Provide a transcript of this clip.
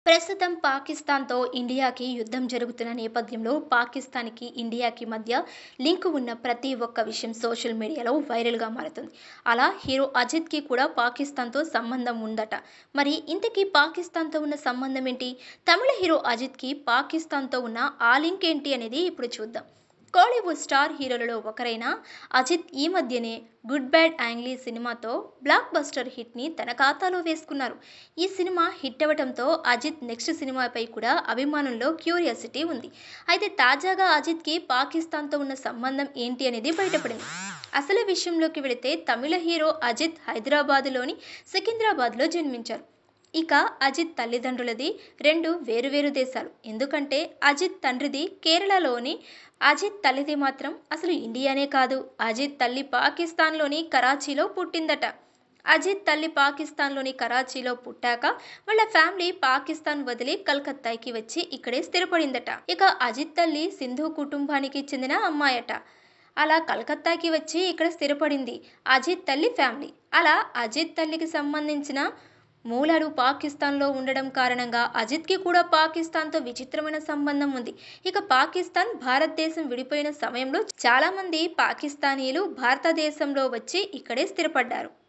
ప్రస్తుతం పాకిస్తాన్‌తో ఇండియాకి యుద్ధం జరుగుతున్న నేపథ్యంలో పాకిస్తాన్‌కి, ఇండియాకి మధ్య లింక్ ఉన్న ప్రతి ఒక్క విషయం సోషల్ మీడియాలో వైరల్‌గా మారుతుంది. అలా హీరో అజిత్‌కి కూడా పాకిస్తాన్‌తో సంబంధం ఉందట. మరి ఇంతకీ పాకిస్తాన్‌తో ఉన్న సంబంధం ఏంటి? తమిళ హీరో అజిత్‌కి పాకిస్తాన్‌తో ఉన్న ఆ లింక్ ఏంటి అనేది ఇప్పుడు చూద్దాం. కోలీవుడ్ స్టార్ హీరోలలో ఒకరైన అజిత్ ఈ మధ్యనే 'గుడ్ బ్యాడ్ యాంగ్లీ' సినిమాతో బ్లాక్ బస్టర్ హిట్‌ని తన ఖాతాలో వేసుకున్నారు. ఈ సినిమా హిట్ అవ్వటంతో అజిత్ నెక్స్ట్ సినిమాపై కూడా అభిమానుల్లో క్యూరియాసిటీ ఉంది. అయితే తాజాగా అజిత్‌కి పాకిస్తాన్‌తో ఉన్న సంబంధం ఏంటి అనేది బయటపడింది. అసలు విషయంలోకి వెళితే తమిళ హీరో అజిత్ హైదరాబాద్‌లోని సికింద్రాబాద్‌లో జన్మించారు. ఇక అజిత్ తల్లిదండ్రులది 2 వేరువేరు దేశాలు. ఎందుకంటే అజిత్ తండ్రిది కేరళలోని, అజిత్ తల్లిది మాత్రం అసలు ఇండియానే కాదు. అజిత్ తల్లి పాకిస్తాన్‌లోని కరాచీలో పుట్టిందట. అజిత్ తల్లి పాకిస్తాన్‌లోని కరాచీలో పుట్టాక వాళ్ళ ఫ్యామిలీ పాకిస్తాన్ వదిలి కలకత్తాకి వచ్చి ఇక్కడే స్థిరపడిందట. ఇక అజిత్ తల్లి సింధు కుటుంబానికి చెందిన అమ్మాయట. అలా కలకత్తాకి వచ్చి ఇక్కడ స్థిరపడింది అజిత్ తల్లి ఫ్యామిలీ. అలా అజిత్ తల్లికి సంబంధించిన మూలాలు పాకిస్తాన్‌లో ఉండడం కారణంగా అజిత్‌కి కూడా పాకిస్తాన్‌తో విచిత్రమైన సంబంధం ఉంది. ఇక పాకిస్తాన్, భారతదేశం విడిపోయిన సమయంలో చాలామంది పాకిస్తానీయులు భారతదేశంలో వచ్చి ఇక్కడే స్థిరపడ్డారు.